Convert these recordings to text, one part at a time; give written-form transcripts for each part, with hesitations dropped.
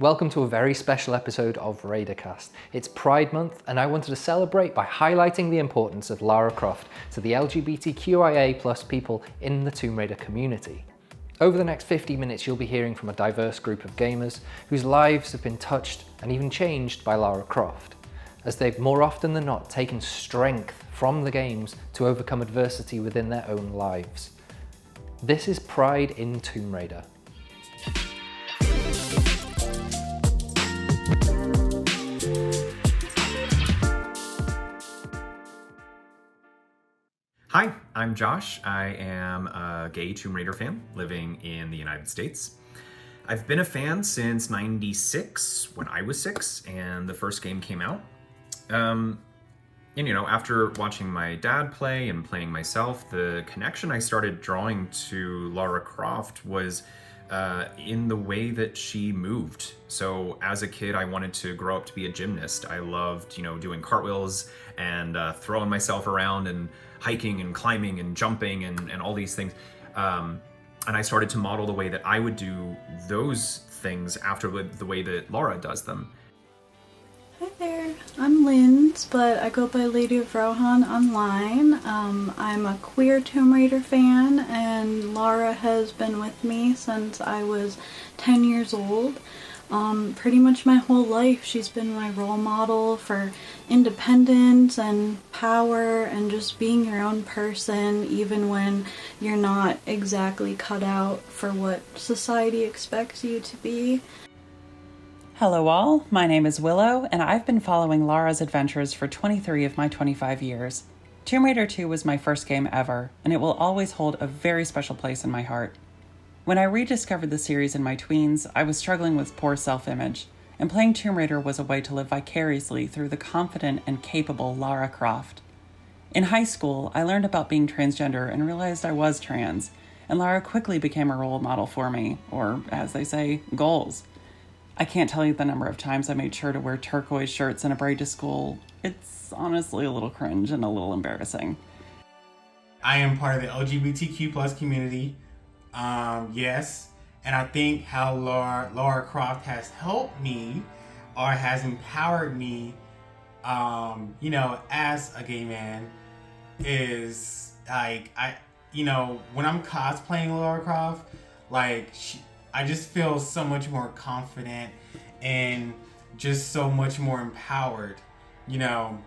Welcome to a very special episode of Raidercast. It's Pride Month and I wanted to celebrate by highlighting the importance of Lara Croft to the LGBTQIA+ people in the Tomb Raider community. Over the next 50 minutes you'll be hearing from a diverse group of gamers whose lives have been touched and even changed by Lara Croft, as they've more often than not taken strength from the games to overcome adversity within their own lives. This is Pride in Tomb Raider. Hi, I'm Josh. I am a gay Tomb Raider fan living in the United States. I've been a fan since '96 when I was 6 and the first game came out. After watching my dad play and playing myself, the connection I started drawing to Lara Croft was in the way that she moved. So as a kid, I wanted to grow up to be a gymnast. I loved, doing cartwheels and throwing myself around and hiking and climbing and jumping and all these things. And I started to model the way that I would do those things after the way that Lara does them. Hi there, I'm Linz, but I go by Lady of Rohan online. I'm a queer Tomb Raider fan, and Lara has been with me since I was 10 years old. Pretty much my whole life she's been my role model for independence and power and just being your own person even when you're not exactly cut out for what society expects you to be. Hello all, my name is Willow, and I've been following Lara's adventures for 23 of my 25 years. Tomb Raider 2 was my first game ever, and it will always hold a very special place in my heart. When I rediscovered the series in my tweens, I was struggling with poor self-image, and playing Tomb Raider was a way to live vicariously through the confident and capable Lara Croft. In high school, I learned about being transgender and realized I was trans, and Lara quickly became a role model for me, or as they say, goals. I can't tell you the number of times I made sure to wear turquoise shirts and a braid to school. It's honestly a little cringe and a little embarrassing. I am part of the LGBTQ+ community. Yes, and I think how Lara Croft has helped me or has empowered me, as a gay man is like, when I'm cosplaying Lara Croft, I just feel so much more confident and just so much more empowered, to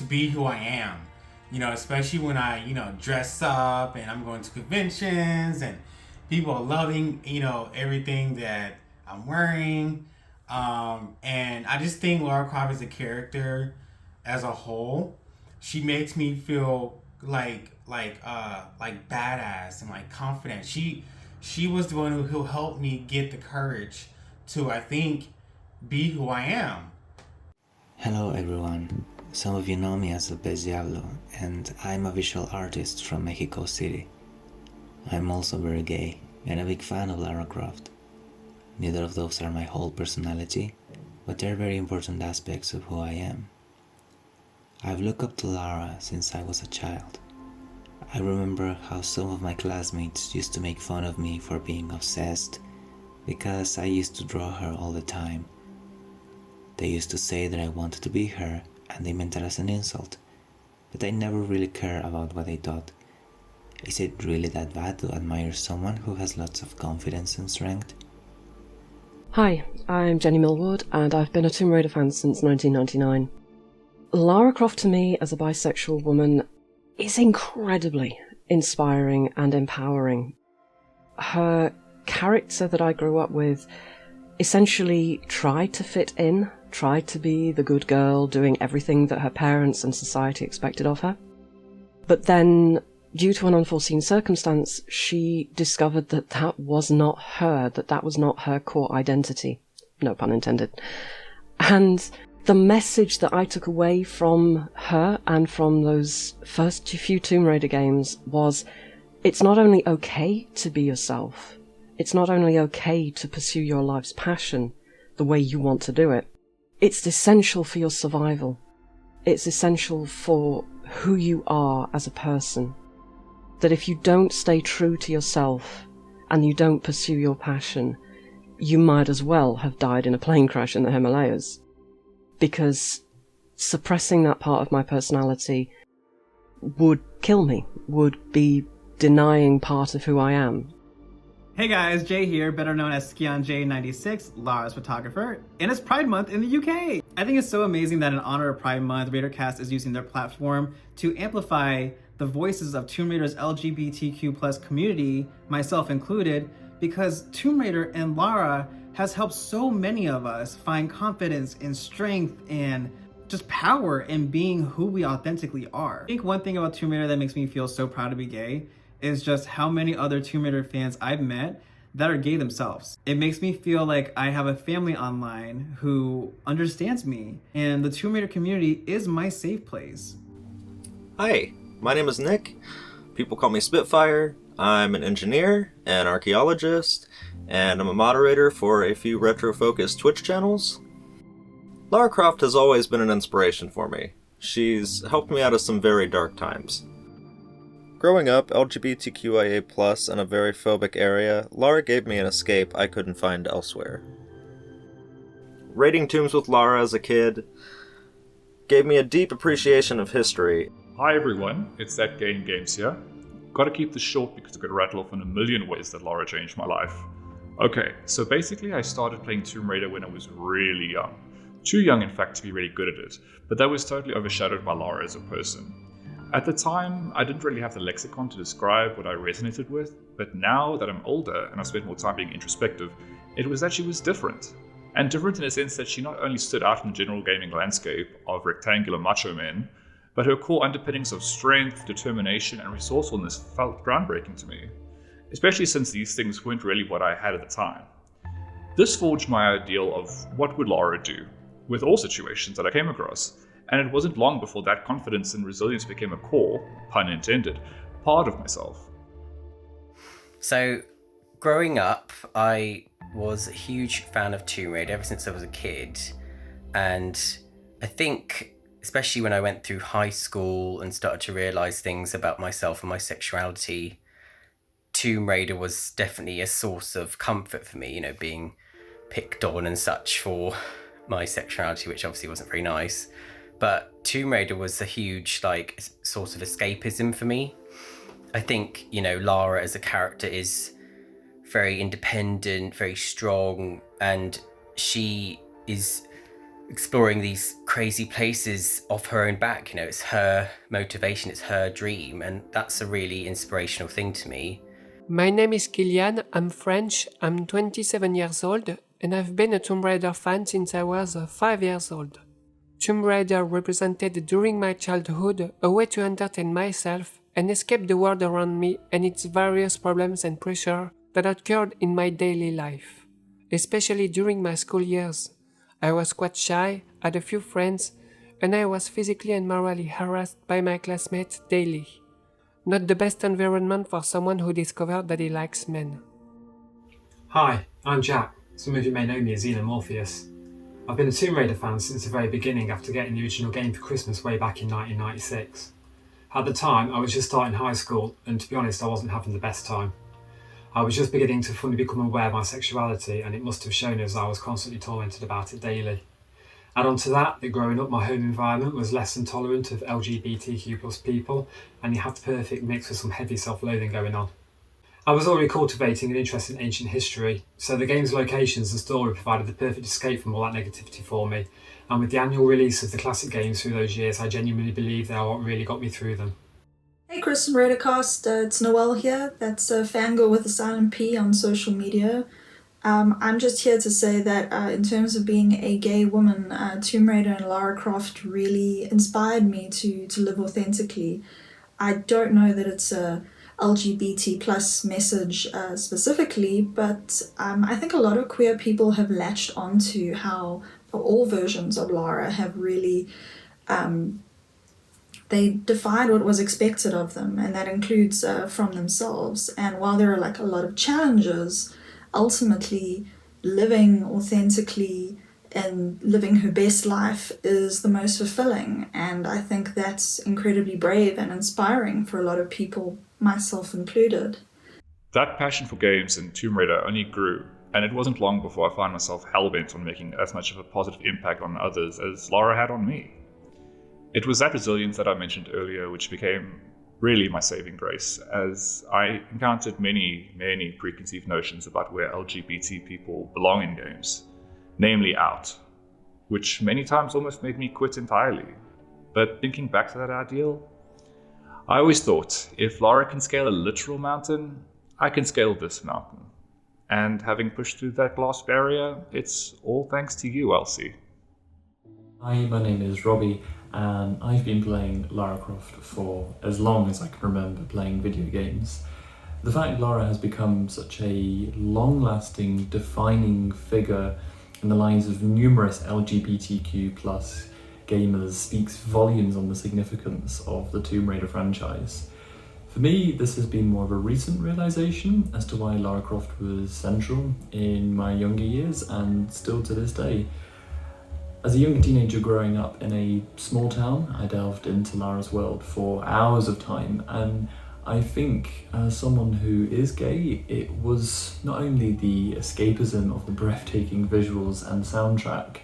be who I am. Especially when I, dress up and I'm going to conventions and people are loving, everything that I'm wearing. And I just think Lara Croft as a character as a whole, she makes me feel like badass and like confident. She was the one who helped me get the courage to, I think, be who I am. Hello everyone. Some of you know me as El Pez Diablo, and I'm a visual artist from Mexico City. I'm also very gay and a big fan of Lara Croft. Neither of those are my whole personality, but they're very important aspects of who I am. I've looked up to Lara since I was a child. I remember how some of my classmates used to make fun of me for being obsessed because I used to draw her all the time. They used to say that I wanted to be her, and they meant it as an insult, but I never really cared about what they thought. Is it really that bad to admire someone who has lots of confidence and strength? Hi, I'm Jenny Millward, and I've been a Tomb Raider fan since 1999. Lara Croft to me as a bisexual woman is incredibly inspiring and empowering. Her character that I grew up with essentially tried to fit in, tried to be the good girl, doing everything that her parents and society expected of her. But then, due to an unforeseen circumstance, she discovered that that was not her, that was not her core identity. No pun intended. And the message that I took away from her and from those first few Tomb Raider games was, it's not only okay to be yourself, it's not only okay to pursue your life's passion the way you want to do it, it's essential for your survival. It's essential for who you are as a person. That if you don't stay true to yourself and you don't pursue your passion, you might as well have died in a plane crash in the Himalayas. Because suppressing that part of my personality would kill me, would be denying part of who I am. Hey guys, Jay here, better known as SkionJ96, Lara's photographer, and it's Pride Month in the UK! I think it's so amazing that in honor of Pride Month, Raidercast is using their platform to amplify the voices of Tomb Raider's LGBTQ+ community, myself included, because Tomb Raider and Lara has helped so many of us find confidence and strength and just power in being who we authentically are. I think one thing about Tomb Raider that makes me feel so proud to be gay is just how many other Tomb Raider fans I've met that are gay themselves. It makes me feel like I have a family online who understands me, and the Tomb Raider community is my safe place. Hi, my name is Nick. People call me Spitfire. I'm an engineer, an archaeologist, and I'm a moderator for a few retro-focused Twitch channels. Lara Croft has always been an inspiration for me. She's helped me out of some very dark times. Growing up LGBTQIA+ in a very phobic area, Lara gave me an escape I couldn't find elsewhere. Raiding tombs with Lara as a kid gave me a deep appreciation of history. Hi everyone, it's That Game Games here. Gotta keep this short because I could rattle off in a million ways that Lara changed my life. Okay, so basically I started playing Tomb Raider when I was really young. Too young in fact to be really good at it, but that was totally overshadowed by Lara as a person. At the time, I didn't really have the lexicon to describe what I resonated with, but now that I'm older and I've spent more time being introspective, it was that she was different. And different in the sense that she not only stood out in the general gaming landscape of rectangular macho men, but her core underpinnings of strength, determination, and resourcefulness felt groundbreaking to me, especially since these things weren't really what I had at the time. This forged my ideal of what would Lara do with all situations that I came across, and it wasn't long before that confidence and resilience became a core, pun intended, part of myself. So, growing up, I was a huge fan of Tomb Raider ever since I was a kid, and I think especially when I went through high school and started to realise things about myself and my sexuality, Tomb Raider was definitely a source of comfort for me, you know, being picked on and such for my sexuality, which obviously wasn't very nice. But Tomb Raider was a huge, source of escapism for me. I think, you know, Lara as a character is very independent, very strong, and she is exploring these crazy places off her own back. You know, it's her motivation, it's her dream, and that's a really inspirational thing to me. My name is Kilian, I'm French, I'm 27 years old, and I've been a Tomb Raider fan since I was 5 years old. Tomb Raider represented during my childhood a way to entertain myself and escape the world around me and its various problems and pressure that occurred in my daily life. Especially during my school years. I was quite shy, had a few friends, and I was physically and morally harassed by my classmates daily. Not the best environment for someone who discovered that he likes men. Hi, I'm Jack. Some of you may know me as Xenomorpheus. I've been a Tomb Raider fan since the very beginning after getting the original game for Christmas way back in 1996. At the time, I was just starting high school, and to be honest, I wasn't having the best time. I was just beginning to fully become aware of my sexuality, and it must have shown as I was constantly tormented about it daily. Add on to that growing up my home environment was less than tolerant of LGBTQ+ people, and you had the perfect mix with some heavy self-loathing going on. I was already cultivating an interest in ancient history, so the game's locations and story provided the perfect escape from all that negativity for me, and with the annual release of the classic games through those years, I genuinely believe they are what really got me through them. Hey Chris and Raidercast, it's Noelle here, that's Fangirl with a silent P on social media. I'm just here to say that in terms of being a gay woman, Tomb Raider and Lara Croft really inspired me to live authentically. I don't know that it's a LGBT plus message specifically, but I think a lot of queer people have latched onto how all versions of Lara have really they defied what was expected of them, and that includes from themselves. And while there are a lot of challenges, ultimately living authentically and living her best life is the most fulfilling, and I think that's incredibly brave and inspiring for a lot of people, myself included. That passion for games and Tomb Raider only grew And it wasn't long before I found myself hellbent on making as much of a positive impact on others as Lara had on me. It was that resilience that I mentioned earlier which became really my saving grace, as I encountered many preconceived notions about where LGBT people belong in games, namely out, which many times almost made me quit entirely. But thinking back to that ideal, I always thought, if Lara can scale a literal mountain, I can scale this mountain. And having pushed through that glass barrier, it's all thanks to you, Elsie. Hi, my name is Robbie, and I've been playing Lara Croft for as long as I can remember playing video games. The fact Lara has become such a long-lasting, defining figure in the lives of numerous LGBTQ+ gamers speaks volumes on the significance of the Tomb Raider franchise. For me, this has been more of a recent realization as to why Lara Croft was central in my younger years and still to this day. As a young teenager growing up in a small town, I delved into Lara's world for hours of time, and I think as someone who is gay, it was not only the escapism of the breathtaking visuals and soundtrack,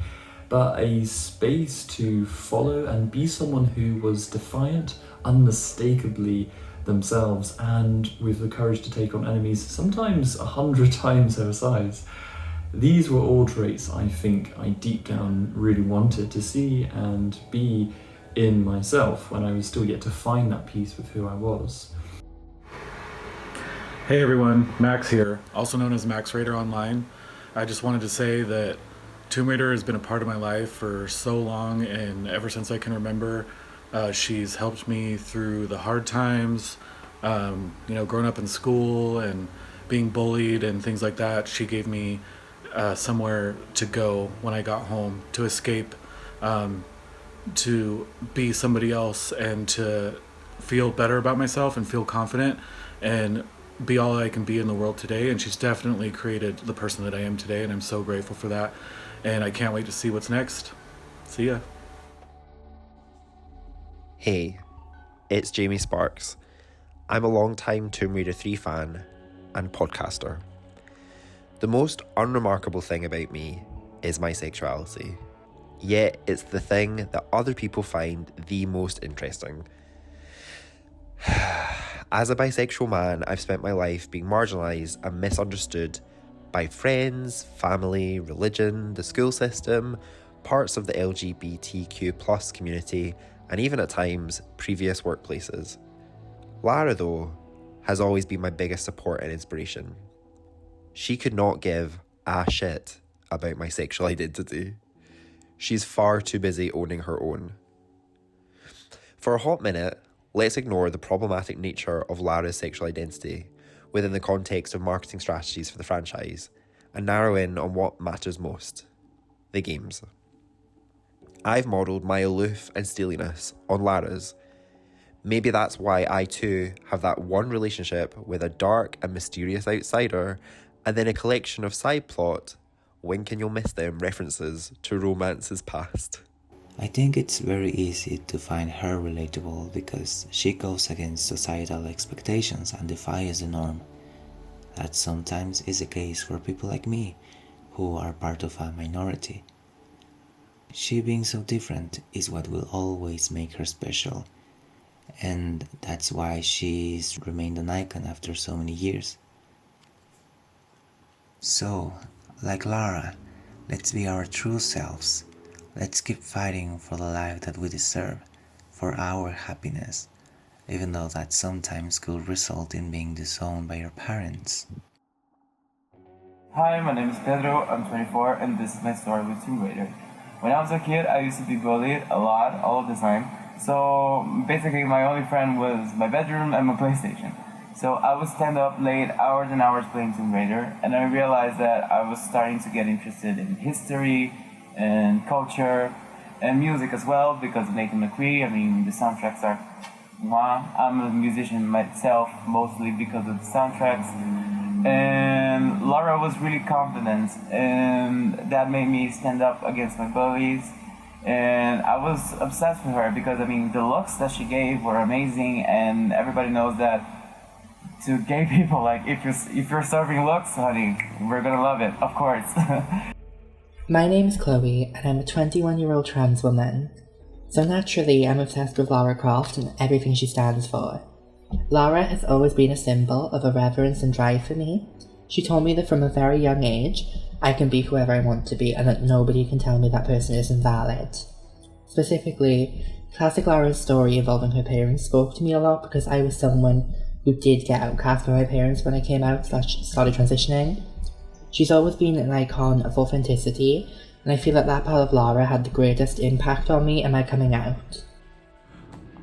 but a space to follow and be someone who was defiant, unmistakably themselves, and with the courage to take on enemies sometimes 100 times their size. These were all traits I think I deep down really wanted to see and be in myself when I was still yet to find that peace with who I was. Hey everyone, Max here, also known as Max Raider Online. I just wanted to say that Tomb Raider has been a part of my life for so long, and ever since I can remember, she's helped me through the hard times, growing up in school and being bullied and things like that. She gave me somewhere to go when I got home, to escape, to be somebody else and to feel better about myself and feel confident and be all I can be in the world today. And she's definitely created the person that I am today, and I'm so grateful for that. And I can't wait to see what's next. See ya. Hey, it's Jamie Sparks. I'm a long-time Tomb Raider 3 fan and podcaster. The most unremarkable thing about me is my sexuality. Yet it's the thing that other people find the most interesting. As a bisexual man, I've spent my life being marginalised and misunderstood by friends, family, religion, the school system, parts of the LGBTQ+ community, and even at times, previous workplaces. Lara, though, has always been my biggest support and inspiration. She could not give a shit about my sexual identity. She's far too busy owning her own. For a hot minute, let's ignore the problematic nature of Lara's sexual identity within the context of marketing strategies for the franchise and narrow in on what matters most: the games. I've modelled my aloof and steeliness on Lara's. Maybe that's why I too have that one relationship with a dark and mysterious outsider, and then a collection of side plot, wink and you'll miss them, references to romances past. I think it's very easy to find her relatable because she goes against societal expectations and defies the norm. That sometimes is the case for people like me, who are part of a minority. She being so different is what will always make her special, and that's why she's remained an icon after so many years. So, like Lara, let's be our true selves. Let's keep fighting for the life that we deserve, for our happiness, even though that sometimes could result in being disowned by your parents. Hi, my name is Pedro, I'm 24, and this is my story with Tomb Raider. When I was a kid, I used to be bullied a lot, all of the time. So basically my only friend was my bedroom and my PlayStation. So I would stand up late, hours and hours playing Tomb Raider, and I realized that I was starting to get interested in history and culture and music as well because of Nathan McCree. I mean, the soundtracks are mwah. I'm a musician myself, mostly because of the soundtracks. And Lara was really confident, and that made me stand up against my bullies. And I was obsessed with her because, I mean, the looks that she gave were amazing, and everybody knows that to gay people. Like, if you're serving looks, honey, we're gonna love it, of course. My name's Chloe, and I'm a 21-year-old trans woman. So naturally, I'm obsessed with Lara Croft and everything she stands for. Lara has always been a symbol of irreverence and drive for me. She told me that from a very young age, I can be whoever I want to be and that nobody can tell me that person is invalid. Specifically, classic Lara's story involving her parents spoke to me a lot because I was someone who did get outcast by my parents when I came out / started transitioning. She's always been an icon of authenticity, and I feel that that part of Lara had the greatest impact on me in my coming out.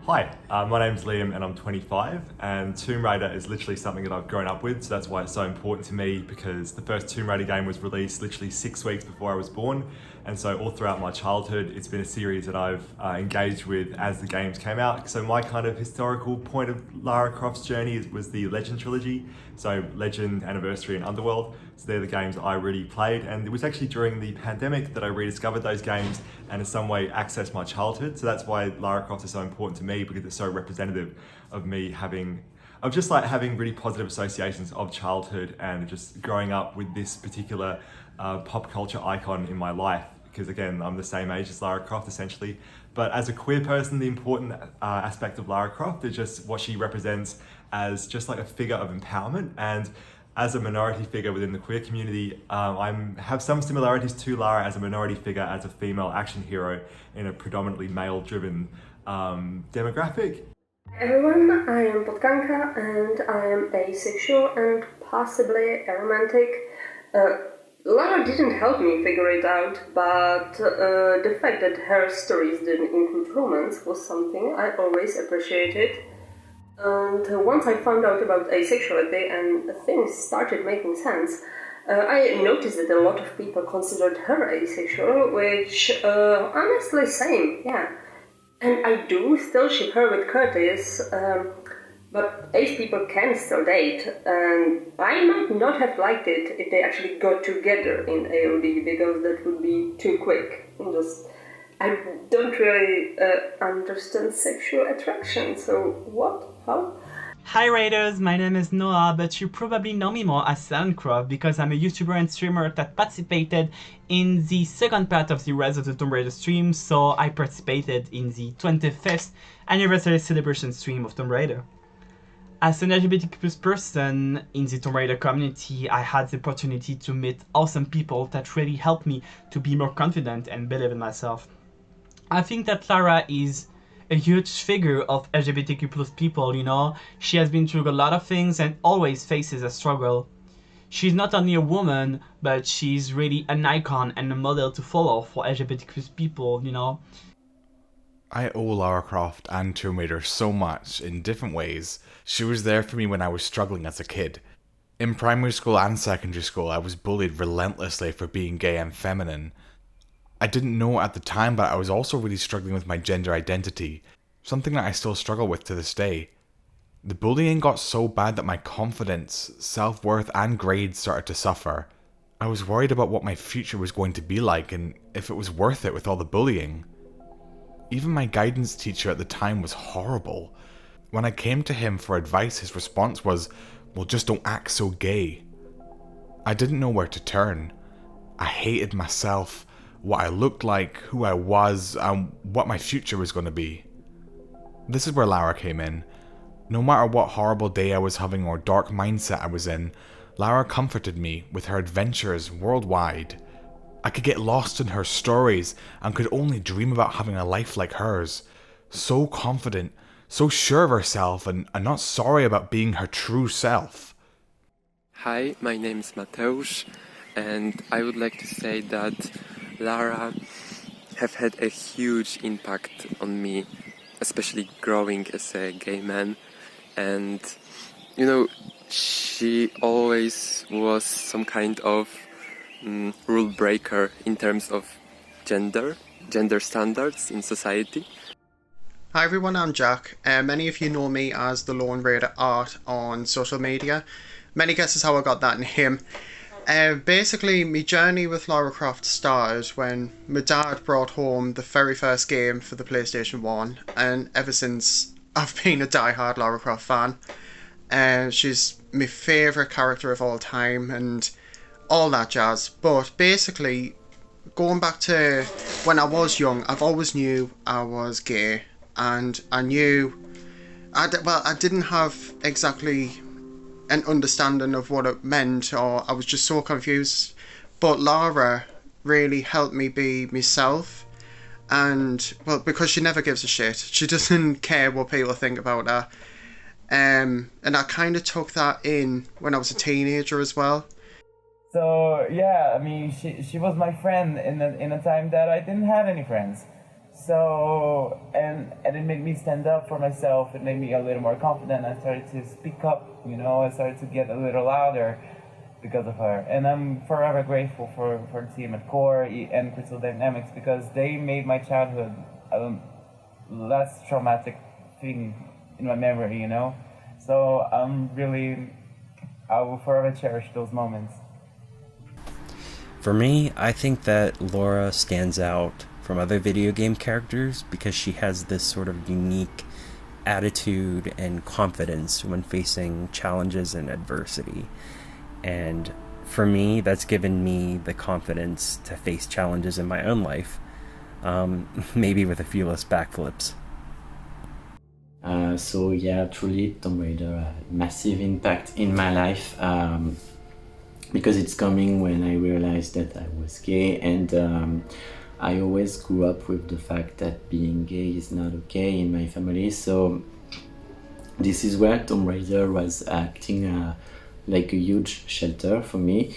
Hi, my name's Liam and I'm 25, and Tomb Raider is literally something that I've grown up with, so that's why it's so important to me, because the first Tomb Raider game was released literally 6 weeks before I was born, and so all throughout my childhood it's been a series that I've engaged with as the games came out. So my kind of historical point of Lara Croft's journey was the Legend trilogy, so Legend, Anniversary and Underworld. So they're the games I really played, and it was actually during the pandemic that I rediscovered those games and in some way accessed my childhood. So that's why Lara Croft is so important to me, because it's so representative of me having really positive associations of childhood and just growing up with this particular pop culture icon in my life. Because again, I'm the same age as Lara Croft essentially. But as a queer person, the important aspect of Lara Croft is just what she represents as just like a figure of empowerment. And as a minority figure within the queer community, I have some similarities to Lara as a minority figure, as a female action hero in a predominantly male-driven demographic. Hi everyone, I am Podkanka and I am asexual and possibly aromantic. Lara didn't help me figure it out, but the fact that her stories didn't include romance was something I always appreciated. And once I found out about asexuality and things started making sense, I noticed that a lot of people considered her asexual, which honestly same, yeah. And I do still ship her with Curtis, but ace people can still date, and I might not have liked it if they actually got together in AOD, because that would be too quick. I don't really understand sexual attraction, so what? How? Hi Raiders, my name is Noah, but you probably know me more as Lara Croft because I'm a YouTuber and streamer that participated in the second part of the Rise of the Tomb Raider stream, so I participated in the 25th anniversary celebration stream of Tomb Raider. As an LGBTQ+ person in the Tomb Raider community, I had the opportunity to meet awesome people that really helped me to be more confident and believe in myself. I think that Lara is a huge figure of LGBTQ+ people, you know. She has been through a lot of things and always faces a struggle. She's not only a woman, but she's really an icon and a model to follow for LGBTQ+ people, you know. I owe Lara Croft and Tomb Raider so much in different ways. She was there for me when I was struggling as a kid. In primary school and secondary school, I was bullied relentlessly for being gay and feminine. I didn't know at the time, but I was also really struggling with my gender identity, something that I still struggle with to this day. The bullying got so bad that my confidence, self-worth and grades started to suffer. I was worried about what my future was going to be like and if it was worth it with all the bullying. Even my guidance teacher at the time was horrible. When I came to him for advice, his response was, "Well, just don't act so gay." I didn't know where to turn. I hated myself, what I looked like, who I was, and what my future was going to be. This is where Lara came in. No matter what horrible day I was having or dark mindset I was in, Lara comforted me with her adventures worldwide. I could get lost in her stories and could only dream about having a life like hers. So confident, so sure of herself, and not sorry about being her true self. Hi, my name is Mateusz, and I would like to say that Lara have had a huge impact on me, especially growing as a gay man. And you know, she always was some kind of rule breaker in terms of gender standards in society. Hi everyone, I'm Jack. Many of you know me as the Lone Raider Art on social media. Many guesses how I got that name. Basically, my journey with Lara Croft started when my dad brought home the very first game for the PlayStation 1, and ever since I've been a die-hard Lara Croft fan. She's my favourite character of all time and all that jazz. But basically, going back to when I was young, I've always knew I was gay, and I knew I didn't have exactly an understanding of what it meant, or I was just so confused. But Lara really helped me be myself, and well, because she never gives a shit, she doesn't care what people think about her. And I kind of took that in when I was a teenager as well. So yeah, I mean, she was my friend in a time that I didn't have any friends. So and it made me stand up for myself. It made me a little more confident. I started to speak up. You know, I started to get a little louder because of her. And I'm forever grateful for the team at Core and Crystal Dynamics, because they made my childhood a less traumatic thing in my memory. You know, so I will forever cherish those moments. For me, I think that Laura stands out from other video game characters because she has this sort of unique attitude and confidence when facing challenges and adversity. And for me, that's given me the confidence to face challenges in my own life, maybe with a few less backflips. So yeah, truly Tomb Raider had a massive impact in my life, because it's coming when I realized that I was gay, and I always grew up with the fact that being gay is not okay in my family. So this is where Tomb Raider was acting like a huge shelter for me,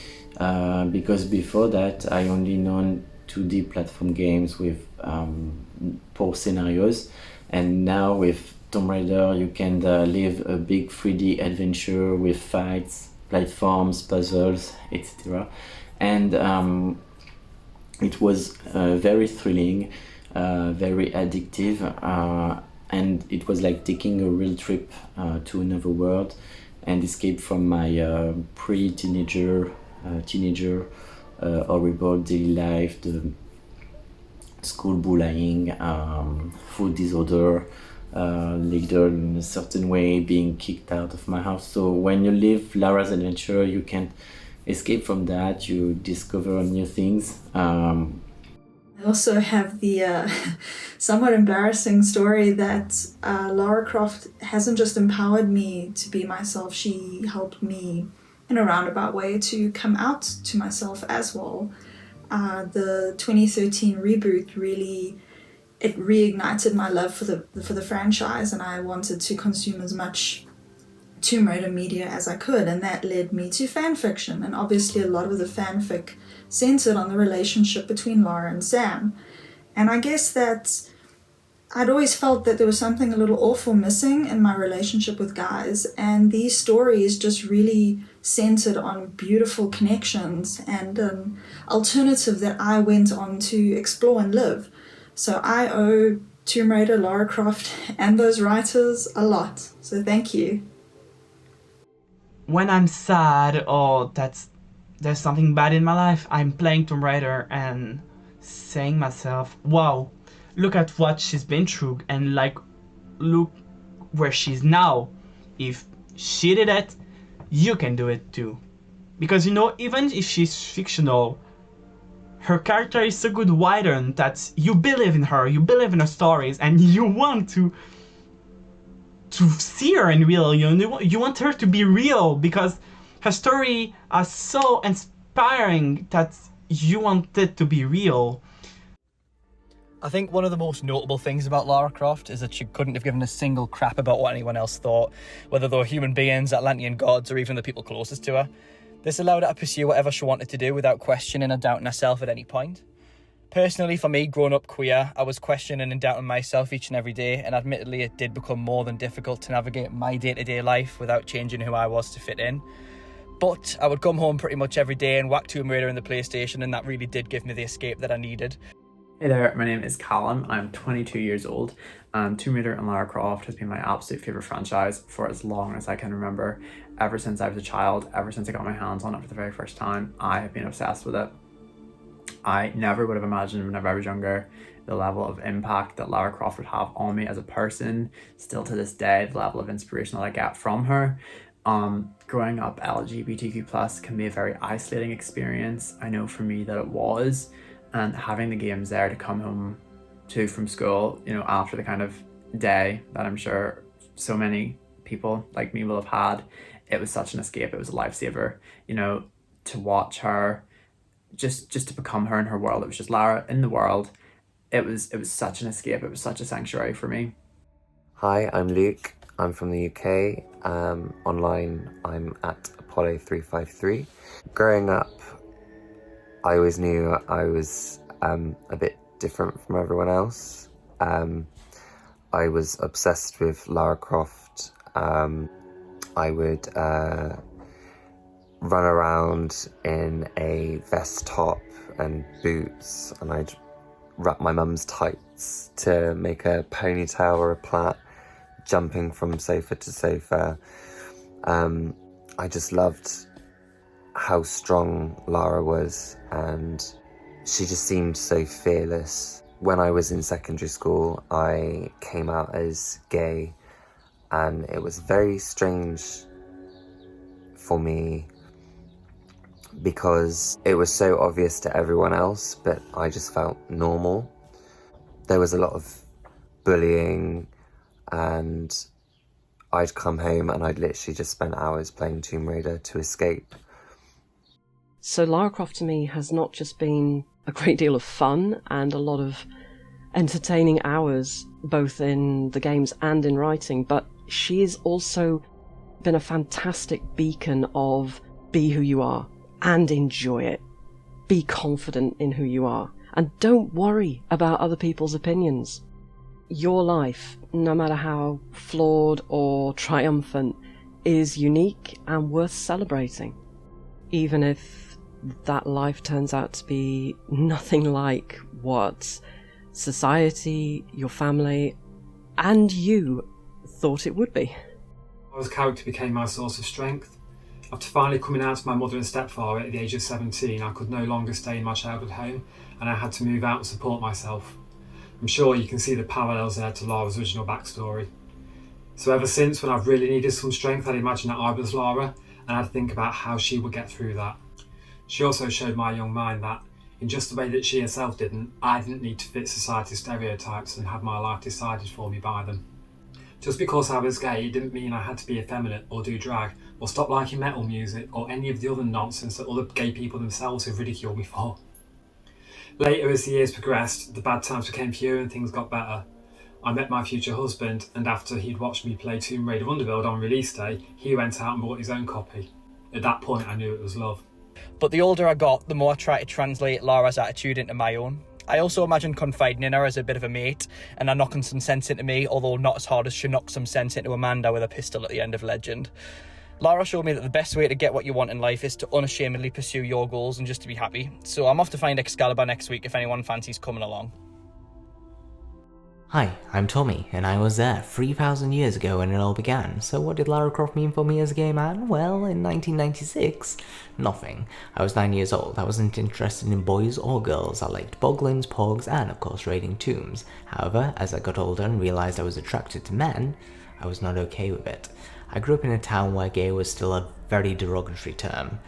because before that I only known 2D platform games with poor scenarios, and now with Tomb Raider you can live a big 3D adventure with fights, platforms, puzzles, etc. And it was very thrilling, very addictive, and it was like taking a real trip to another world and escape from my pre-teenager, horrible daily life, the school bullying, food disorder, leader in a certain way, being kicked out of my house. So when you live Lara's adventure, you can escape from that, you discover new things. I also have the somewhat embarrassing story that Lara Croft hasn't just empowered me to be myself, she helped me in a roundabout way to come out to myself as well. The 2013 reboot really, it reignited my love for the franchise, and I wanted to consume as much Tomb Raider media as I could, and that led me to fan fiction, and obviously a lot of the fanfic centered on the relationship between Lara and Sam. And I guess that I'd always felt that there was something a little awful missing in my relationship with guys, and these stories just really centered on beautiful connections and an alternative that I went on to explore and live. So I owe Tomb Raider, Lara Croft, and those writers a lot. So thank you. When I'm sad or there's something bad in my life, I'm playing Tomb Raider and saying myself, wow, look at what she's been through, and like, look where she's now. If she did it, you can do it too. Because, you know, even if she's fictional, her character is so good widened that you believe in her, you believe in her stories, and you want to see her in real. You want her to be real because her story are so inspiring that you want it to be real. I think one of the most notable things about Lara Croft is that she couldn't have given a single crap about what anyone else thought, whether they were human beings, Atlantean gods, or even the people closest to her. This allowed her to pursue whatever she wanted to do without questioning or doubting herself at any point. Personally, for me, growing up queer, I was questioning and doubting myself each and every day, and admittedly it did become more than difficult to navigate my day-to-day life without changing who I was to fit in. But I would come home pretty much every day and whack Tomb Raider in the PlayStation, and that really did give me the escape that I needed. Hey there, my name is Callum, I'm 22 years old, and Tomb Raider and Lara Croft has been my absolute favourite franchise for as long as I can remember. Ever since I was a child, ever since I got my hands on it for the very first time, I have been obsessed with it. I never would have imagined whenever I was younger the level of impact that Lara Croft would have on me as a person. Still to this day, the level of inspiration that I get from her. Growing up LGBTQ+ can be a very isolating experience. I know for me that it was, and having the games there to come home to from school, you know, after the kind of day that I'm sure so many people like me will have had, it was such an escape. It was a lifesaver, you know, to watch her, just to become her in her world. It was just Lara in the world. It was such an escape. It was such a sanctuary for me. Hi, I'm Luke. I'm from the UK. Online, I'm at Apollo 353. Growing up, I always knew I was a bit different from everyone else. I was obsessed with Lara Croft. I would run around in a vest top and boots, and I'd wrap my mum's tights to make a ponytail or a plait, jumping from sofa to sofa. I just loved how strong Lara was, and she just seemed so fearless. When I was in secondary school, I came out as gay, and it was very strange for me because it was so obvious to everyone else, but I just felt normal. There was a lot of bullying, and I'd come home and I'd literally just spend hours playing Tomb Raider to escape. So Lara Croft to me has not just been a great deal of fun and a lot of entertaining hours, both in the games and in writing, but she has also been a fantastic beacon of be who you are and enjoy it. Be confident in who you are and don't worry about other people's opinions. Your life, no matter how flawed or triumphant, is unique and worth celebrating, even if that life turns out to be nothing like what society, your family, and you thought it would be. Lara's character became my source of strength. After finally coming out to my mother and stepfather at the age of 17, I could no longer stay in my childhood home, and I had to move out and support myself. I'm sure you can see the parallels there to Lara's original backstory. So ever since, when I've really needed some strength, I'd imagine that I was Lara, and I'd think about how she would get through that. She also showed my young mind that, in just the way that she herself didn't, I didn't need to fit society's stereotypes and have my life decided for me by them. Just because I was gay, it didn't mean I had to be effeminate or do drag, or stop liking metal music, or any of the other nonsense that other gay people themselves have ridiculed me for. Later, as the years progressed, the bad times became fewer and things got better. I met my future husband, and after he'd watched me play Tomb Raider Underworld on release day, he went out and bought his own copy. At that point, I knew it was love. But the older I got, the more I tried to translate Lara's attitude into my own. I also imagine confiding in her as a bit of a mate, and her knocking some sense into me, although not as hard as she knocked some sense into Amanda with a pistol at the end of Legend. Lara showed me that the best way to get what you want in life is to unashamedly pursue your goals and just to be happy. So I'm off to find Excalibur next week if anyone fancies coming along. Hi, I'm Tommy, and I was there 3,000 years ago when it all began. So what did Lara Croft mean for me as a gay man? Well, in 1996, nothing. I was 9 years old. I wasn't interested in boys or girls. I liked boglins, pogs, and of course raiding tombs. However, as I got older and realised I was attracted to men, I was not okay with it. I grew up in a town where gay was still a very derogatory term.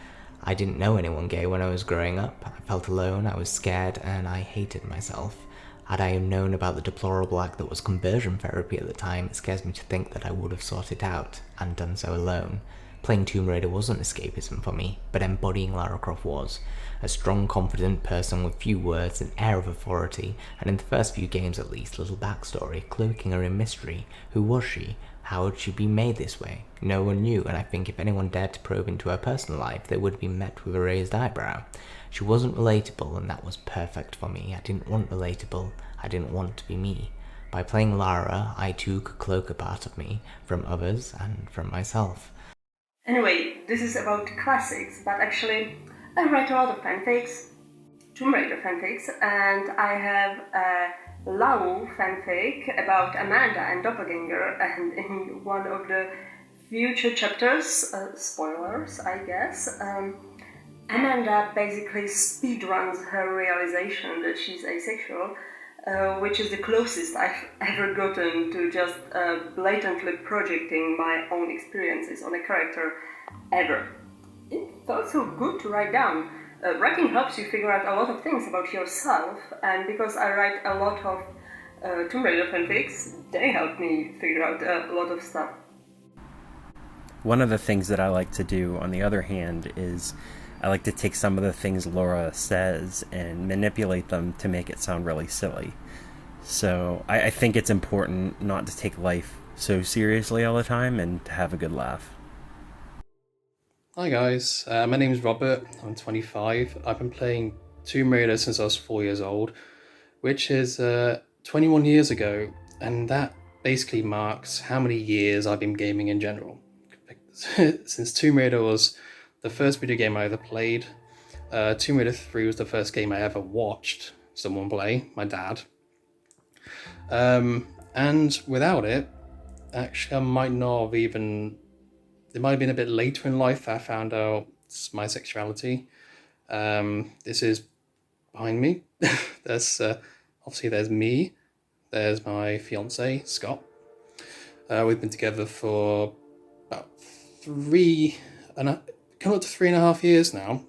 I didn't know anyone gay when I was growing up. I felt alone, I was scared, and I hated myself. Had I known about the deplorable act that was conversion therapy at the time, it scares me to think that I would have sought it out and done so alone. Playing Tomb Raider wasn't escapism for me, but embodying Lara Croft was. A strong, confident person with few words, an air of authority, and in the first few games at least, little backstory, cloaking her in mystery. Who was she? How had she been made this way? No one knew, and I think if anyone dared to probe into her personal life, they would be met with a raised eyebrow. She wasn't relatable, and that was perfect for me. I didn't want relatable. I didn't want to be me. By playing Lara, I too could cloak a part of me from others and from myself. Anyway, this is about classics, but actually I write a lot of fanfics, Tomb Raider fanfics, and I have a Lau fanfic about Amanda and Doppelganger, and in one of the future chapters, spoilers I guess, Amanda basically speedruns her realization that she's asexual which is the closest I've ever gotten to just blatantly projecting my own experiences on a character ever. It felt so good to write down. Writing helps you figure out a lot of things about yourself, and because I write a lot of Tomb Raider fanfics, they help me figure out a lot of stuff. One of the things that I like to do, on the other hand, is I like to take some of the things Laura says and manipulate them to make it sound really silly. So I think it's important not to take life so seriously all the time and to have a good laugh. Hi guys, my name is Robert, I'm 25. I've been playing Tomb Raider since I was 4 years old, which is 21 years ago, and that basically marks how many years I've been gaming in general. Since Tomb Raider was the first video game I ever played, Tomb Raider 3 was the first game I ever watched someone play, my dad. And without it, actually I might not have even... It might have been a bit later in life that I found out my sexuality. This is behind me. Obviously there's me. There's my fiance, Scott. We've been together for about coming up to 3.5 years now.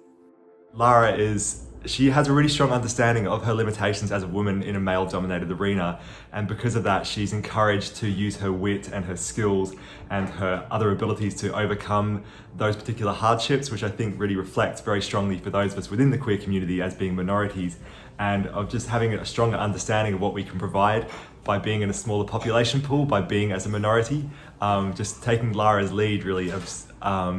Lara she has a really strong understanding of her limitations as a woman in a male-dominated arena, and because of that, she's encouraged to use her wit and her skills and her other abilities to overcome those particular hardships, which I think really reflects very strongly for those of us within the queer community as being minorities, and of just having a stronger understanding of what we can provide by being in a smaller population pool, by being as a minority, just taking Lara's lead really of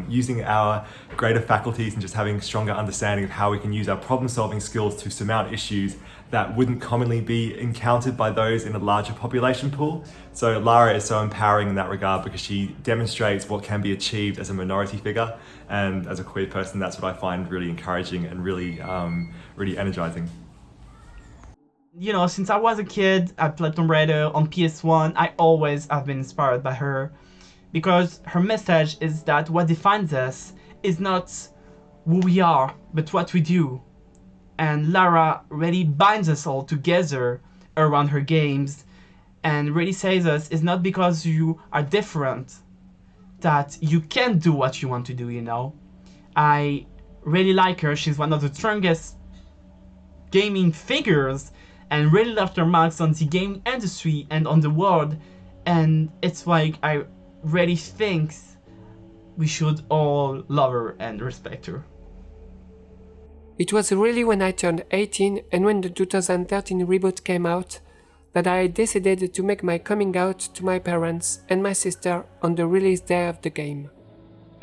using our greater faculties and just having stronger understanding of how we can use our problem-solving skills to surmount issues that wouldn't commonly be encountered by those in a larger population pool. So Lara is so empowering in that regard because she demonstrates what can be achieved as a minority figure, and as a queer person, that's what I find really encouraging and really, really energizing. You know, since I was a kid, I played Tomb Raider on PS1. I always have been inspired by her, because her message is that what defines us is not who we are, but what we do. And Lara really binds us all together around her games, and really says us it's not because you are different that you can't do what you want to do, you know. I really like her. She's one of the strongest gaming figures, and really left her marks on the game industry and on the world, and it's like I really think we should all love her and respect her. It was really when I turned 18 and when the 2013 reboot came out that I decided to make my coming out to my parents and my sister on the release day of the game.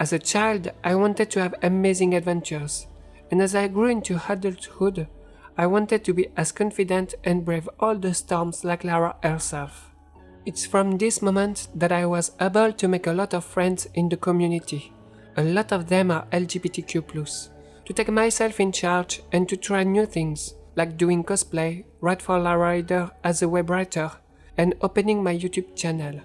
As a child, I wanted to have amazing adventures, and as I grew into adulthood, I wanted to be as confident and brave all the storms like Lara herself. It's from this moment that I was able to make a lot of friends in the community. A lot of them are LGBTQ+, to take myself in charge and to try new things, like doing cosplay, write for Lara Raider as a web writer, and opening my YouTube channel.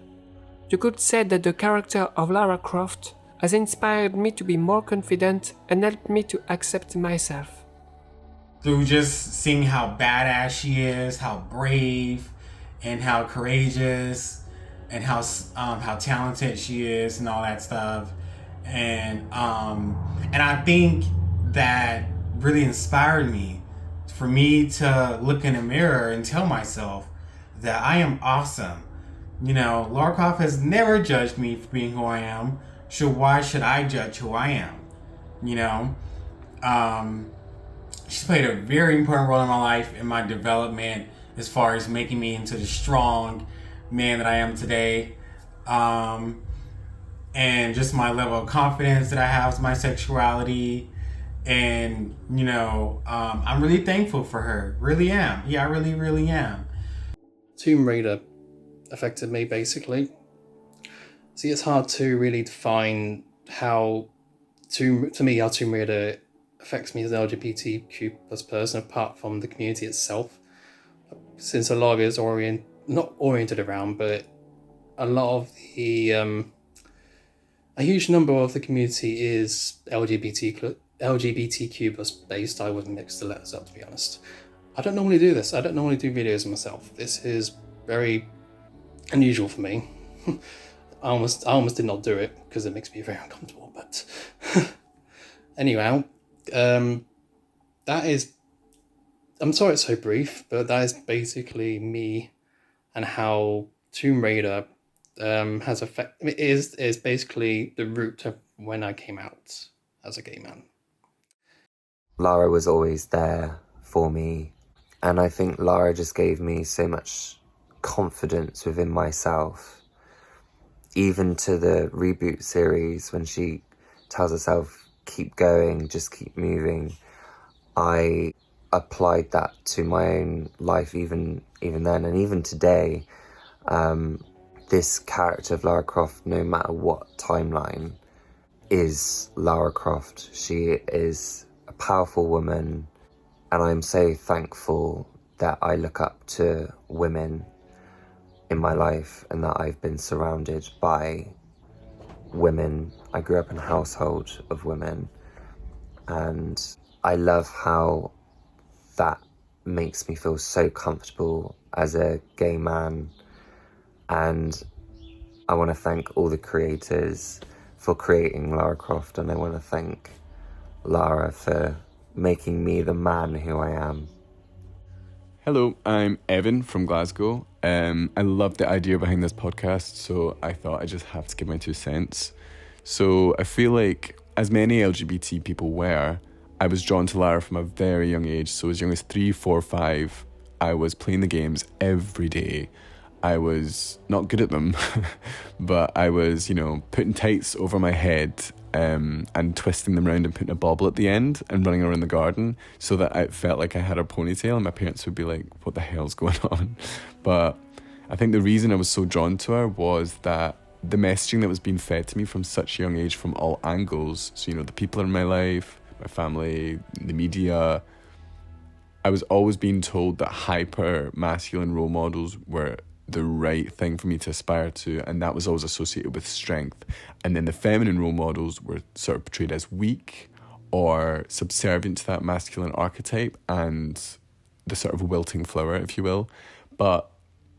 You could say that the character of Lara Croft has inspired me to be more confident and helped me to accept myself. Through just seeing how badass she is, how brave, and how courageous, and how talented she is, and all that stuff, and I think that really inspired me, for me to look in the mirror and tell myself that I am awesome. You know, Lara Croft has never judged me for being who I am, so why should I judge who I am? You know, she's played a very important role in my life, in my development, as far as making me into the strong man that I am today. And just my level of confidence that I have with my sexuality. And, you know, I'm really thankful for her. Really am. Yeah, I really, really am. Tomb Raider affected me, basically. See, it's hard to really define how Tomb Raider affects me as an LGBTQ+ person, apart from the community itself. Since a lot of it is not oriented around, but a lot of the a huge number of the community is LGBTQ+ based. I wouldn't mix the letters up, to be honest. I don't normally do this. I don't normally do videos of myself. This is very unusual for me. I almost did not do it because it makes me very uncomfortable. But anyhow, that is. I'm sorry it's so brief, but that is basically me and how Tomb Raider has is basically the root of when I came out as a gay man. Lara was always there for me, and I think Lara just gave me so much confidence within myself. Even to the reboot series, when she tells herself, keep going, just keep moving, I applied that to my own life even then, and even today. This character of Lara Croft, no matter what timeline, is Lara Croft. She is a powerful woman, and I'm so thankful that I look up to women in my life and that I've been surrounded by women. I grew up in a household of women, and I love how that makes me feel so comfortable as a gay man. And I want to thank all the creators for creating Lara Croft, and I want to thank Lara for making me the man who I am. Hello, I'm Evan from Glasgow. I love the idea behind this podcast, so I thought I just have to give my 2 cents. So I feel like, as many LGBT people were, I was drawn to Lara from a very young age. So as young as 3, 4, 5, I was playing the games every day. I was not good at them, but I was, putting tights over my head and twisting them around and putting a bauble at the end and running around the garden so that I felt like I had a ponytail, and my parents would be like, what the hell's going on? But I think the reason I was so drawn to her was that the messaging that was being fed to me from such a young age from all angles, so, the people in my life, my family, the media, I was always being told that hyper masculine role models were the right thing for me to aspire to, and that was always associated with strength. And then the feminine role models were sort of portrayed as weak or subservient to that masculine archetype and the sort of wilting flower, if you will. But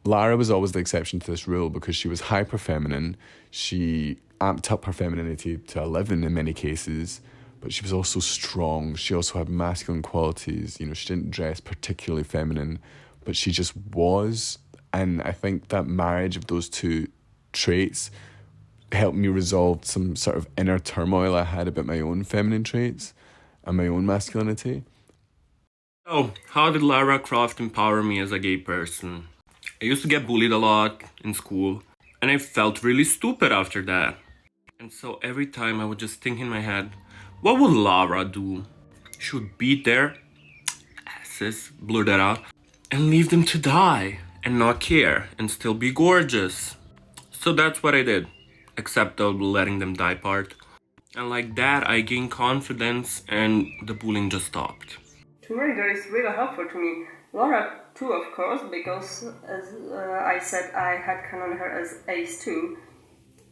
Lara was always the exception to this rule because she was hyper feminine. She amped up her femininity to 11 in many cases, but she was also strong. She also had masculine qualities. She didn't dress particularly feminine, but she just was. And I think that marriage of those 2 traits helped me resolve some sort of inner turmoil I had about my own feminine traits and my own masculinity. So, how did Lara Croft empower me as a gay person? I used to get bullied a lot in school, and I felt really stupid after that. And so every time I would just think in my head, what would Lara do? She would beat their asses, blur that out, and leave them to die. And not care, and still be gorgeous. So that's what I did, except the letting them die part. And like that, I gained confidence, and the bullying just stopped. Tomb Raider is really helpful to me. Lara too, of course, because as I said, I had canoed her as Ace too.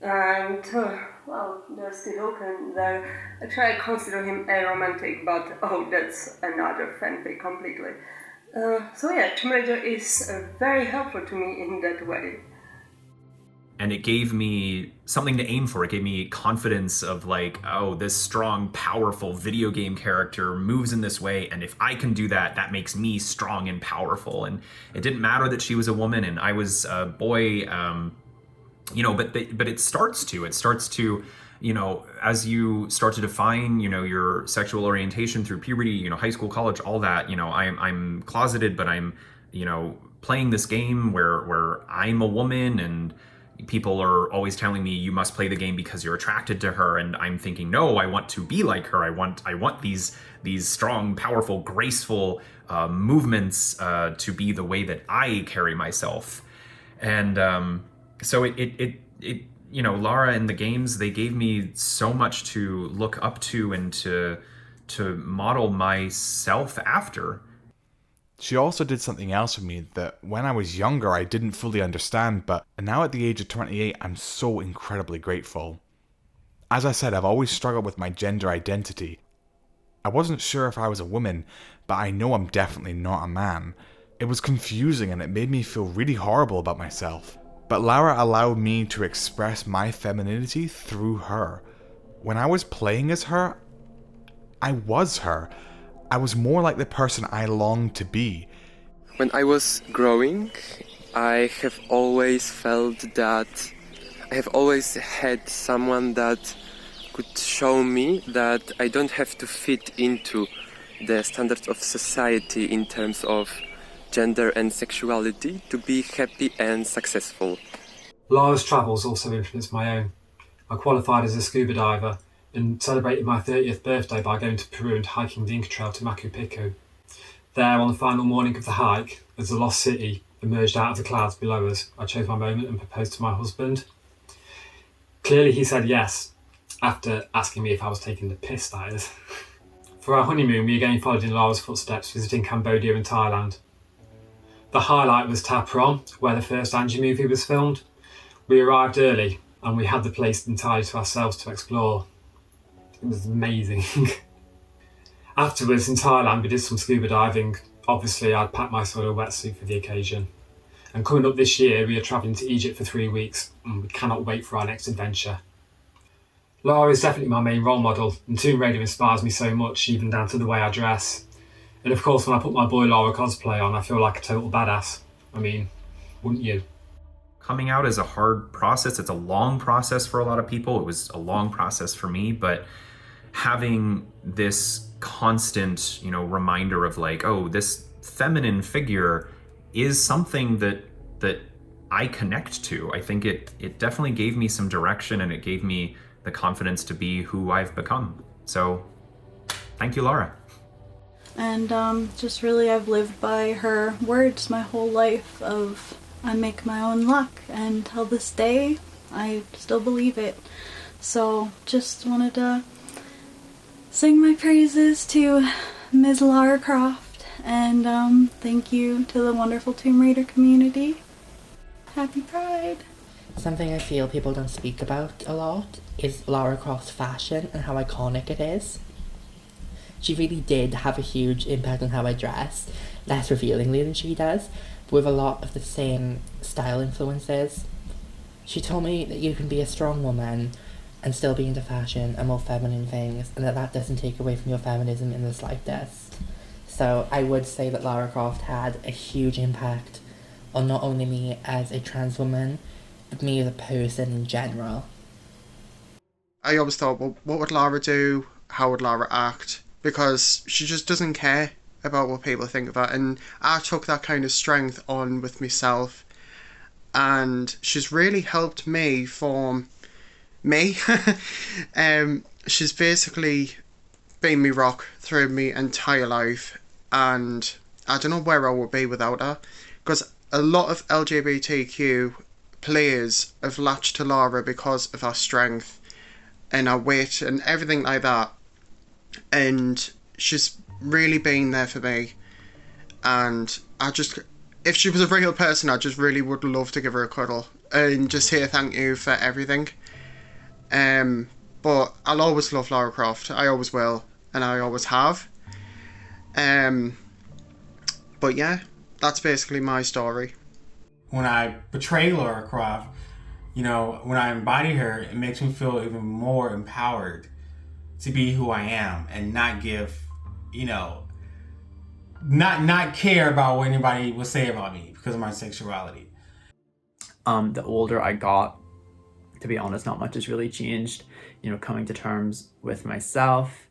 And, they're still open there. Actually, I consider him aromantic, but that's another fanfic completely. Tomb Raider is very helpful to me in that way. And it gave me something to aim for. It gave me confidence of like, oh, this strong, powerful video game character moves in this way, and if I can do that, that makes me strong and powerful. And it didn't matter that she was a woman and I was a boy, but it starts to, as you start to define, your sexual orientation through puberty, high school, college, all that, I'm closeted, but I'm, playing this game where I'm a woman, and people are always telling me you must play the game because you're attracted to her. And I'm thinking, no, I want to be like her. I want these strong, powerful, graceful movements to be the way that I carry myself. And so Lara in the games, they gave me so much to look up to and to model myself after. She also did something else for me that when I was younger I didn't fully understand, but now at the age of 28 I'm so incredibly grateful. As I said, I've always struggled with my gender identity. I wasn't sure if I was a woman, but I know I'm definitely not a man. It was confusing and it made me feel really horrible about myself. But Lara allowed me to express my femininity through her. When I was playing as her, I was her. I was more like the person I longed to be. When I was growing, I have always felt that I have always had someone that could show me that I don't have to fit into the standards of society in terms of gender and sexuality to be happy and successful. Lara's travels also influenced my own. I qualified as a scuba diver and celebrated my 30th birthday by going to Peru and hiking the Inca Trail to Machu Picchu. There, on the final morning of the hike, as the lost city emerged out of the clouds below us, I chose my moment and proposed to my husband. Clearly he said yes, after asking me if I was taking the piss, that is. For our honeymoon, we again followed in Lara's footsteps, visiting Cambodia and Thailand. The highlight was Ta Prohm, where the first Angie movie was filmed. We arrived early, and we had the place entirely to ourselves to explore. It was amazing. Afterwards, in Thailand, we did some scuba diving. Obviously, I'd packed my soil wetsuit for the occasion. And coming up this year, we are travelling to Egypt for 3 weeks, and we cannot wait for our next adventure. Lara is definitely my main role model, and Tomb Raider inspires me so much, even down to the way I dress. And of course, when I put my Boy Lara cosplay on, I feel like a total badass. I mean, wouldn't you? Coming out is a hard process. It's a long process for a lot of people. It was a long process for me, but having this constant, reminder of like, oh, this feminine figure is something that I connect to. I think it definitely gave me some direction, and it gave me the confidence to be who I've become. So thank you, Lara. And just really I've lived by her words my whole life of I make my own luck, and till this day I still believe it. So just wanted to sing my praises to Ms. Lara Croft, and thank you to the wonderful Tomb Raider community. Happy Pride! Something I feel people don't speak about a lot is Lara Croft's fashion and how iconic it is. She really did have a huge impact on how I dress, less revealingly than she does, but with a lot of the same style influences. She told me that you can be a strong woman and still be into fashion and more feminine things, and that doesn't take away from your feminism in the slightest. So I would say that Lara Croft had a huge impact on not only me as a trans woman, but me as a person in general. I always thought, well, what would Lara do? How would Lara act? Because she just doesn't care about what people think of her. And I took that kind of strength on with myself. And she's really helped me form me. She's basically been me rock through my entire life. And I don't know where I would be without her. Because a lot of LGBTQ players have latched to Lara because of her strength and her wit and everything like that. And she's really been there for me, and if she was a real person, I just really would love to give her a cuddle and just say thank you for everything. But I'll always love Lara Croft. I always will, and I always have. But yeah, that's basically my story. When I portray Lara Croft, when I embody her, it makes me feel even more empowered to be who I am and not give, not care about what anybody will say about me because of my sexuality. The older I got, to be honest, not much has really changed. Coming to terms with myself,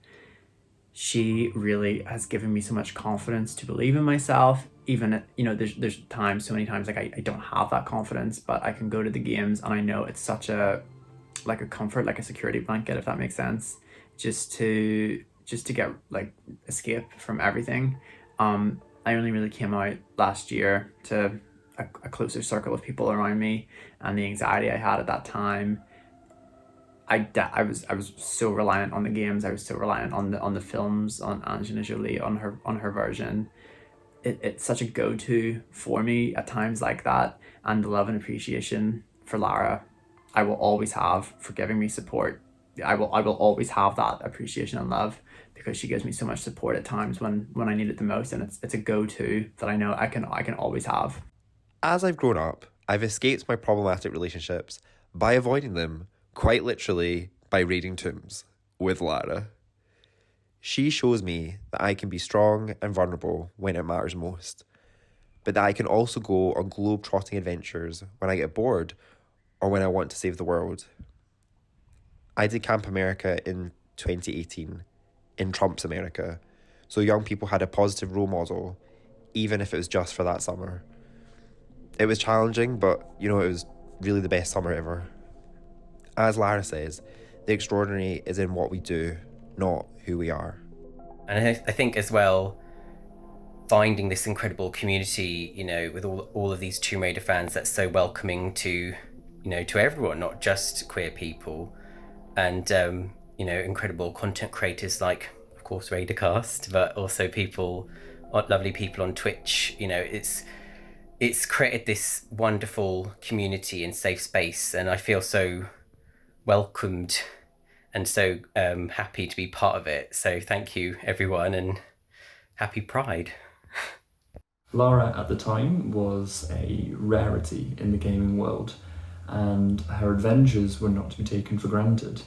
she really has given me so much confidence to believe in myself. Even, there's times, so many times, like I don't have that confidence, but I can go to the games and I know it's such a comfort, like a security blanket, if that makes sense. Just to get escape from everything. I only really came out last year to a closer circle of people around me, and the anxiety I had at that time. I was so reliant on the games. I was so reliant on the films, on Angelina Jolie, on her version. It's such a go-to for me at times like that, and the love and appreciation for Lara I will always have for giving me support I will always have that appreciation and love, because she gives me so much support at times when I need it the most, and it's a go-to that I know I can always have. As I've grown up, I've escaped my problematic relationships by avoiding them, quite literally by reading Tombs with Lara. She shows me that I can be strong and vulnerable when it matters most, but that I can also go on globe-trotting adventures when I get bored or when I want to save the world. I did Camp America in 2018, in Trump's America, so young people had a positive role model, even if it was just for that summer. It was challenging, but, it was really the best summer ever. As Lara says, the extraordinary is in what we do, not who we are. And I think as well, finding this incredible community, with all of these Tomb Raider fans that's so welcoming to, to everyone, not just queer people, and, incredible content creators like, of course, Raidercast, but also lovely people on Twitch. It's created this wonderful community and safe space, and I feel so welcomed and so happy to be part of it. So thank you, everyone, and happy Pride. Lara at the time was a rarity in the gaming world, and her adventures were not to be taken for granted.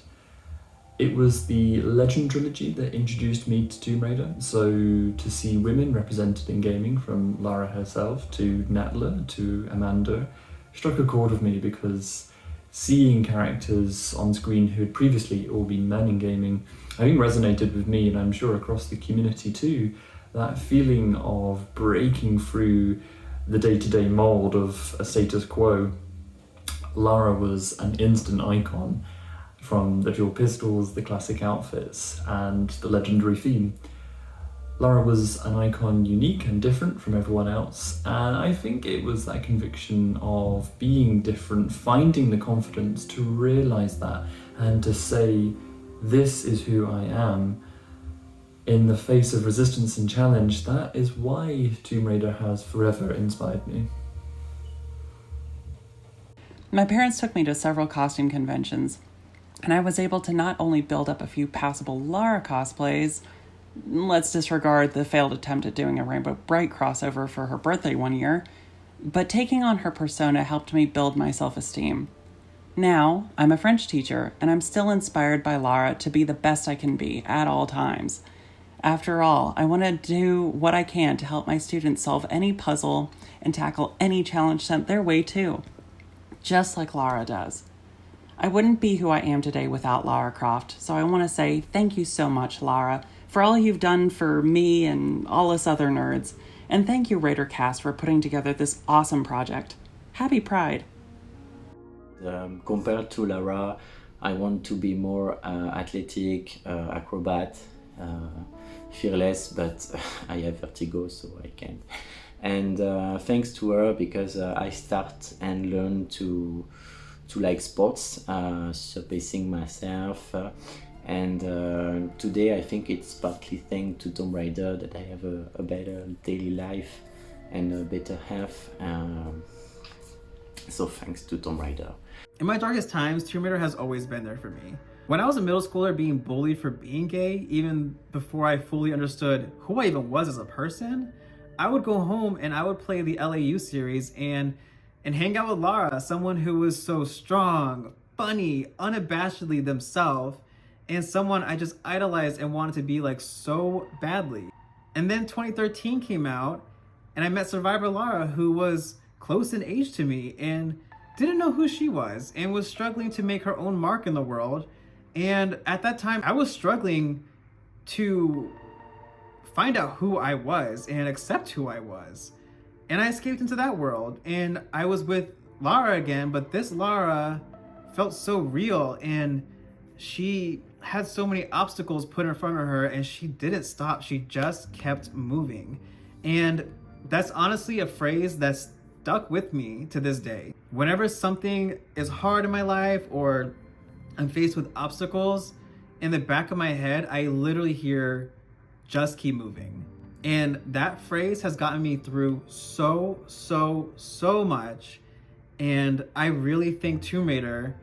It was the Legend trilogy that introduced me to Tomb Raider, so to see women represented in gaming, from Lara herself to Natla to Amanda, struck a chord with me, because seeing characters on screen who had previously all been men in gaming, I think resonated with me, and I'm sure across the community too, that feeling of breaking through the day-to-day mold of a status quo. Lara was an instant icon, from the dual pistols, the classic outfits, and the legendary theme. Lara was an icon unique and different from everyone else, and I think it was that conviction of being different, finding the confidence to realise that, and to say, this is who I am, in the face of resistance and challenge. That is why Tomb Raider has forever inspired me. My parents took me to several costume conventions, and I was able to not only build up a few passable Lara cosplays, let's disregard the failed attempt at doing a Rainbow Bright crossover for her birthday one year, but taking on her persona helped me build my self-esteem. Now, I'm a French teacher, and I'm still inspired by Lara to be the best I can be at all times. After all, I want to do what I can to help my students solve any puzzle and tackle any challenge sent their way too, just like Lara does. I wouldn't be who I am today without Lara Croft, so I want to say thank you so much, Lara, for all you've done for me and all us other nerds. And thank you, Raidercast, for putting together this awesome project. Happy Pride! Compared to Lara, I want to be more athletic, acrobat, fearless, but I have vertigo, so I can't. And thanks to her, because I start and learn to like sports, surpassing myself, and today I think it's partly thanks to Tomb Raider that I have a better daily life and a better health, so thanks to Tomb Raider. In my darkest times, Tomb Raider has always been there for me. When I was a middle schooler being bullied for being gay, even before I fully understood who I even was as a person, I would go home and I would play the LAU series and hang out with Lara, someone who was so strong, funny, unabashedly themselves, and someone I just idolized and wanted to be like so badly. And then 2013 came out, and I met Survivor Lara, who was close in age to me and didn't know who she was and was struggling to make her own mark in the world. And at that time, I was struggling to find out who I was and accept who I was. And I escaped into that world, and I was with Lara again, but this Lara felt so real, and she had so many obstacles put in front of her, and she didn't stop. She just kept moving. And that's honestly a phrase that's stuck with me to this day. Whenever something is hard in my life or I'm faced with obstacles, in the back of my head, I literally hear, just keep moving. And that phrase has gotten me through so much. And I really think Tomb Raider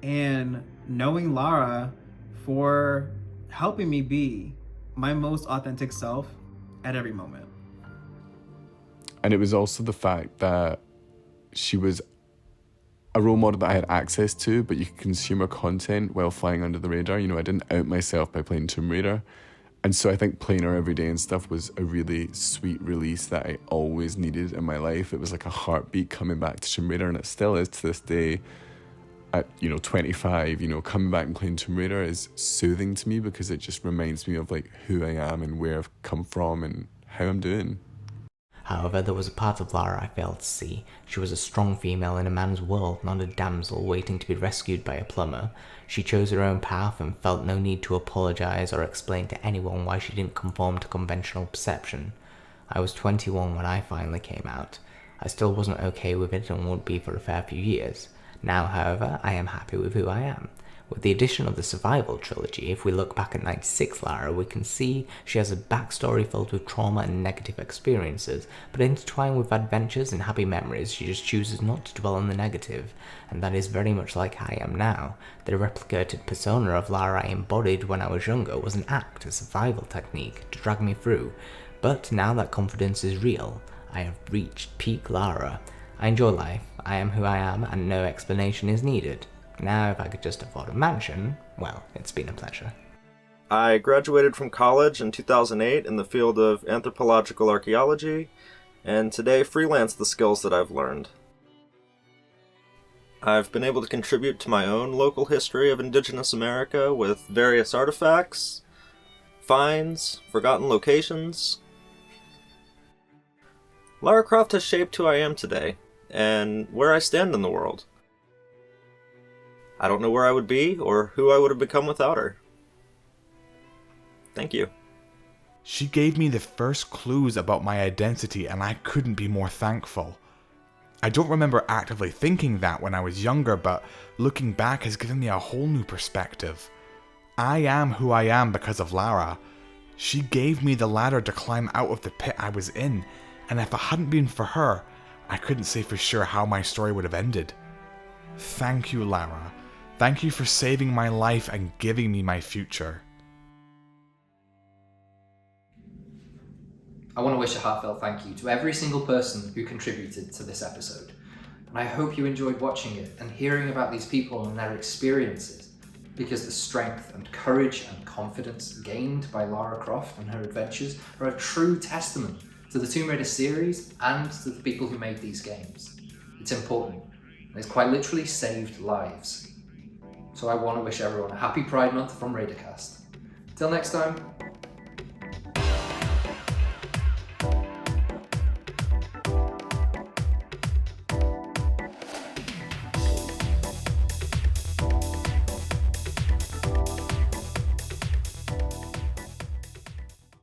and knowing Lara for helping me be my most authentic self at every moment. And it was also the fact that she was a role model that I had access to, but you could consume her content while flying under the radar. You know, I didn't out myself by playing Tomb Raider. And so I think playing her every day and stuff was a really sweet release that I always needed in my life. It was like a heartbeat coming back to Tomb Raider, and it still is to this day. At 25, coming back and playing Tomb Raider is soothing to me because it just reminds me of like who I am and where I've come from and how I'm doing. However, there was a part of Lara I failed to see. She was a strong female in a man's world, not a damsel waiting to be rescued by a plumber. She chose her own path and felt no need to apologise or explain to anyone why she didn't conform to conventional perception. I was 21 when I finally came out. I still wasn't okay with it and would be for a fair few years. Now, however, I am happy with who I am. With the addition of the Survival trilogy, if we look back at 96 Lara, we can see she has a backstory filled with trauma and negative experiences, but intertwined with adventures and happy memories, she just chooses not to dwell on the negative, and that is very much like I am now. The replicated persona of Lara I embodied when I was younger was an act, a survival technique, to drag me through, but now that confidence is real, I have reached peak Lara. I enjoy life, I am who I am, and no explanation is needed. Now, if I could just afford a mansion, well, it's been a pleasure. I graduated from college in 2008 in the field of anthropological archaeology, and today freelance the skills that I've learned. I've been able to contribute to my own local history of Indigenous America with various artifacts, finds, forgotten locations. Lara Croft has shaped who I am today, and where I stand in the world. I don't know where I would be or who I would have become without her. Thank you. She gave me the first clues about my identity, and I couldn't be more thankful. I don't remember actively thinking that when I was younger, but looking back has given me a whole new perspective. I am who I am because of Lara. She gave me the ladder to climb out of the pit I was in, and if it hadn't been for her, I couldn't say for sure how my story would have ended. Thank you, Lara. Thank you for saving my life and giving me my future. I want to wish a heartfelt thank you to every single person who contributed to this episode. And I hope you enjoyed watching it and hearing about these people and their experiences, because the strength and courage and confidence gained by Lara Croft and her adventures are a true testament to the Tomb Raider series and to the people who made these games. It's important, and it's quite literally saved lives. So I want to wish everyone a happy Pride Month from Raidercast. Till next time,